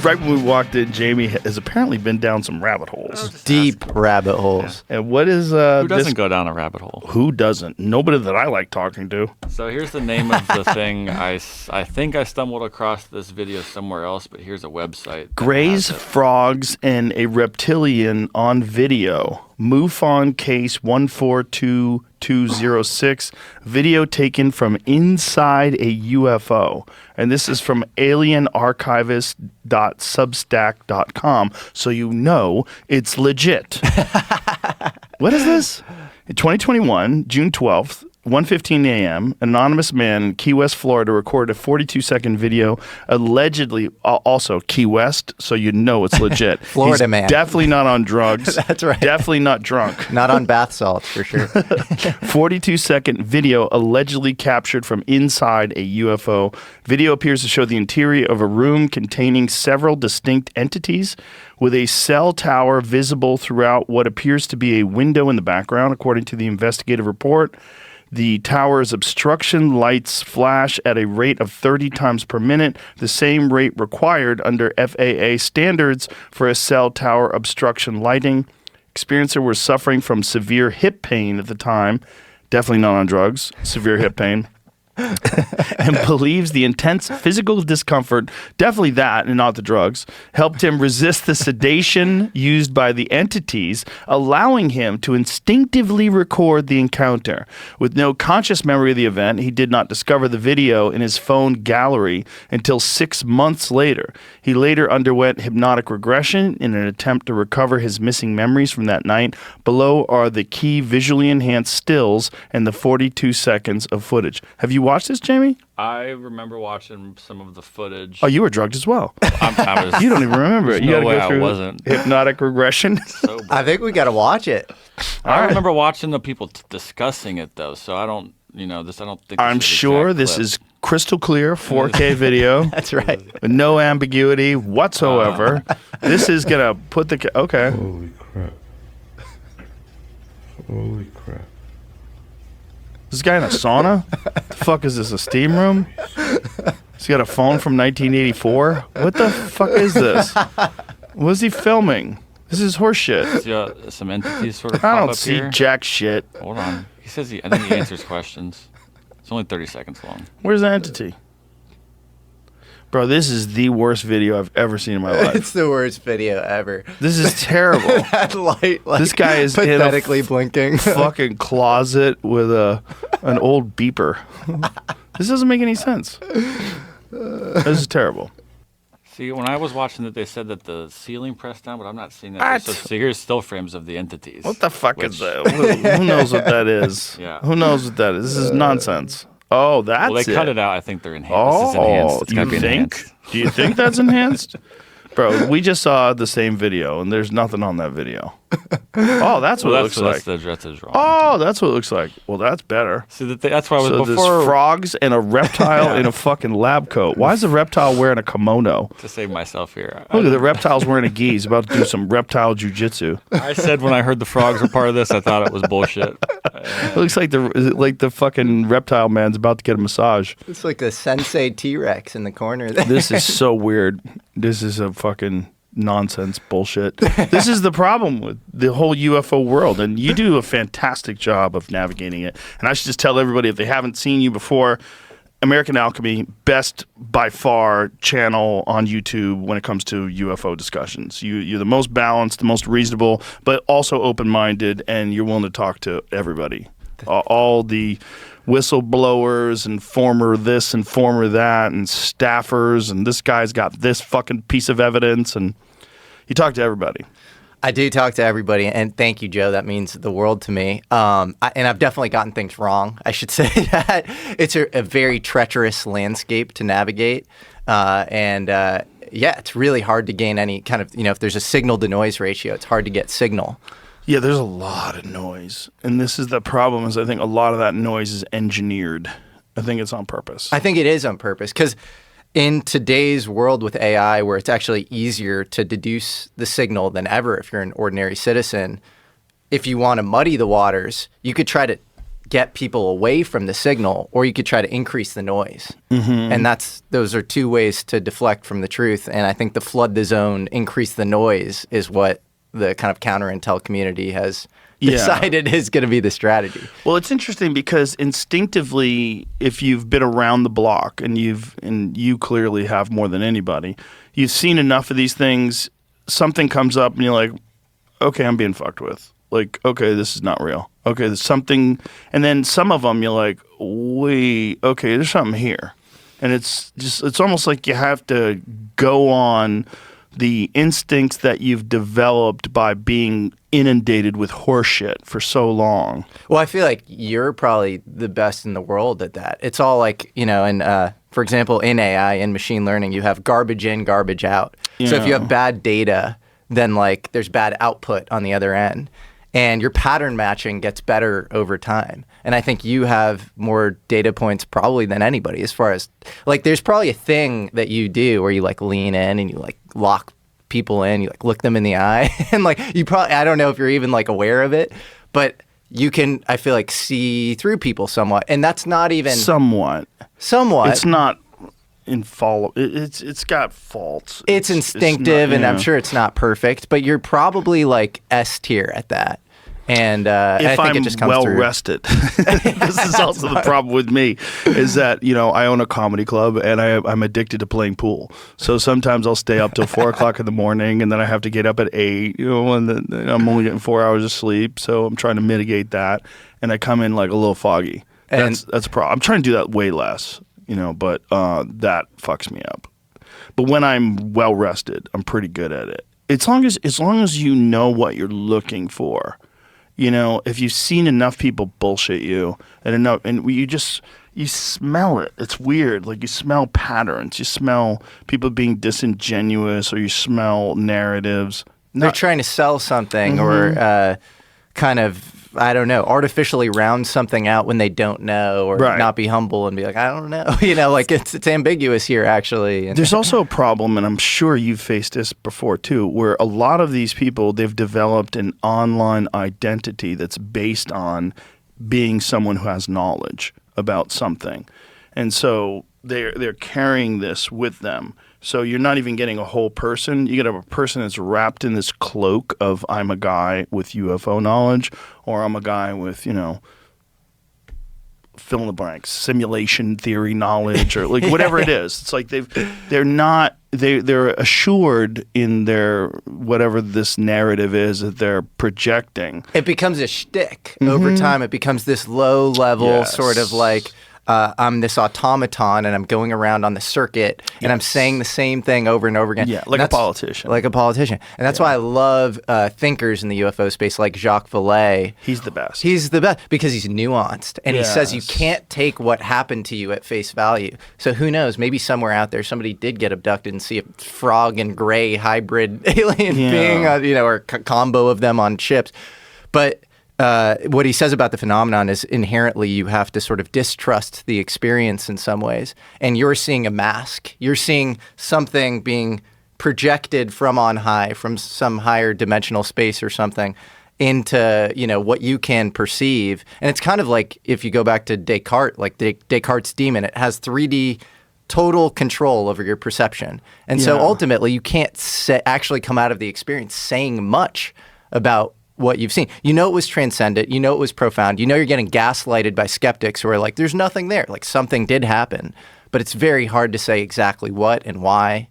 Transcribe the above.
Right when we walked in, Jamie has apparently been down some rabbit holes. Deep rabbit holes. Yeah. And what is who doesn't go down a rabbit hole? Who doesn't? Nobody that I like talking to. So here's the name of the thing. I think I stumbled across this video somewhere else, but here's a website. Grays, frogs, and a reptilian on video. MUFON case 142206. Video taken from inside a UFO. And this is from alienarchivist.substack.com. So you know it's legit. What is this? In 2021, June 12th, 1:15 a.m., an anonymous man in Key West, Florida, recorded a 42-second video, allegedly, also Key West, so you know it's legit. Florida He's man. Definitely not on drugs. That's right. Definitely not drunk. Not on bath salts, for sure. 42-second video allegedly captured from inside a UFO. Video appears to show the interior of a room containing several distinct entities, with a cell tower visible throughout what appears to be a window in the background, according to the investigative report. The tower's obstruction lights flash at a rate of 30 times per minute, the same rate required under FAA standards for a cell tower obstruction lighting. Experiencer was suffering from severe hip pain at the time, definitely not on drugs, severe hip pain. And believes the intense physical discomfort, definitely that and not the drugs, helped him resist the sedation used by the entities, allowing him to instinctively record the encounter. With no conscious memory of the event, he did not discover the video in his phone gallery until 6 months later. He later underwent hypnotic regression in an attempt to recover his missing memories from that night. Below are the key visually enhanced stills and the 42 seconds of footage. Have you watched this, Jamie? I remember watching some of the footage. Oh, you were drugged as well. I was, You don't even remember it. You no got to way go through I wasn't. hypnotic regression. So I think we got to watch it. I remember watching the people discussing it though, so I don't, I don't think. I'm sure this is crystal clear 4K video. That's right. With no ambiguity whatsoever. This is gonna put the okay. Holy crap. Holy crap. This guy in a sauna? The fuck is this? A steam room? He's got a phone from 1984. What the fuck is this? What is he filming? This is horseshit. See, some entities sort of. I pop don't up see here. jack shit. Hold on. He says I think he answers questions. It's only 30 seconds long. Where's the entity? Bro, this is the worst video I've ever seen in my life. It's the worst video ever. This is terrible. That light, This guy is pathetically in a blinking. fucking closet with an old beeper. This doesn't make any sense. This is terrible. See, when I was watching it, they said that the ceiling pressed down, but I'm not seeing that. So here's still frames of the entities. What the fuck is that? Who knows what that is? Yeah. Who knows what that is? This is nonsense. Oh, that's Well, they it. cut it out. I think they're enhanced. Oh, This is enhanced. It's you gotta be think? enhanced. Do you think that's enhanced? Bro, we just saw the same video, and there's nothing on that video. Oh, that's what it looks like. That's the drawing. Oh, that's what it looks like. Well, that's better. See, that's why I was So before there's frogs and a reptile in a fucking lab coat. Why is the reptile wearing a kimono? to save myself here. Look at the reptile's wearing a gi. He's about to do some reptile jujitsu. I said when I heard the frogs were part of this, I thought it was bullshit. It looks like the fucking reptile man's about to get a massage. It's like the Sensei T-Rex in the corner there. This is so weird. This is a fucking nonsense bullshit. This is the problem with the whole UFO world, and you do a fantastic job of navigating it. And I should just tell everybody, if they haven't seen you before, American Alchemy, best by far channel on YouTube when it comes to UFO discussions. You're the most balanced, the most reasonable, but also open-minded, and you're willing to talk to everybody. All the whistleblowers and former this and former that and staffers, and this guy's got this fucking piece of evidence, and you talk to everybody. I do talk to everybody, and thank you, Joe. That means the world to me. And I've definitely gotten things wrong. I should say that it's a very treacherous landscape to navigate, yeah, it's really hard to gain any kind of, if there's a signal to noise ratio, it's hard to get signal. Yeah, there's a lot of noise, and this is the problem. Is I think a lot of that noise is engineered. I think it's on purpose. I think it is on purpose because in today's world with AI, where it's actually easier to deduce the signal than ever if you're an ordinary citizen, if you want to muddy the waters, you could try to get people away from the signal, or you could try to increase the noise. And those are two ways to deflect from the truth. And I think the flood the zone, increase the noise is what the kind of counter-intel community has decided is going to be the strategy. Well, it's interesting because instinctively, if you've been around the block and you clearly have more than anybody, you've seen enough of these things, something comes up and you're like, okay, I'm being fucked with. Like, okay, this is not real. Okay, there's something. And then some of them you're like, wait, okay, there's something here. And it's almost like you have to go on the instincts that you've developed by being inundated with horseshit for so long. Well, I feel like you're probably the best in the world at that. It's all like, and for example, in AI, in machine learning, you have garbage in, garbage out. So if you have bad data, then like there's bad output on the other end. And your pattern matching gets better over time. And I think you have more data points probably than anybody as far as, like, there's probably a thing that you do where you, like, lean in and you, like, lock people in, you, like, look them in the eye. And, like, you probably, I don't know if you're even, like, aware of it, but you can, I feel like, see through people somewhat. And that's not even... Somewhat. It's not... It's got faults. It's instinctive, and I'm sure it's not perfect, but you're probably like S tier at that. And I think I'm it just comes well through. rested. This is also the problem with me, is that I own a comedy club and I'm addicted to playing pool. So sometimes I'll stay up till 4 o'clock in the morning, and then I have to get up at 8. And then I'm only getting 4 hours of sleep, so I'm trying to mitigate that. And I come in like a little foggy. That's a problem. I'm trying to do that way less. But that fucks me up. But when I'm well rested, I'm pretty good at it. As long as you know what you're looking for, if you've seen enough people bullshit you and you smell it. It's weird. Like you smell patterns. You smell people being disingenuous, or you smell narratives. They're trying to sell something or kind of, I don't know, artificially round something out when they don't know, or not be humble and be like, I don't know. Like it's ambiguous here, actually. There's also a problem, and I'm sure you've faced this before too, where a lot of these people, they've developed an online identity that's based on being someone who has knowledge about something. And so they're carrying this with them. So you're not even getting a whole person. You get a person that's wrapped in this cloak of I'm a guy with UFO knowledge, or I'm a guy with, fill in the blanks, simulation theory knowledge, or like whatever it is. It's like they're assured in their whatever this narrative is that they're projecting. It becomes a shtick over time. It becomes this low level sort of like, I'm this automaton and I'm going around on the circuit and I'm saying the same thing over and over again. Yeah, like a politician. Like a politician. And that's why I love thinkers in the UFO space like Jacques Vallée. He's the best. He's the best because he's nuanced. And he says you can't take what happened to you at face value. So who knows? Maybe somewhere out there somebody did get abducted and see a frog and gray hybrid alien being, or a combo of them on ships. But... what he says about the phenomenon is inherently you have to sort of distrust the experience in some ways. And you're seeing a mask. You're seeing something being projected from on high, from some higher dimensional space or something, into, what you can perceive. And it's kind of like if you go back to Descartes, like Descartes' demon, it has 3D total control over your perception. And so ultimately you can't actually come out of the experience saying much about what you've seen. It was transcendent. It was profound. You're getting gaslighted by skeptics who are like, there's nothing there. Like something did happen, but it's very hard to say exactly what and why.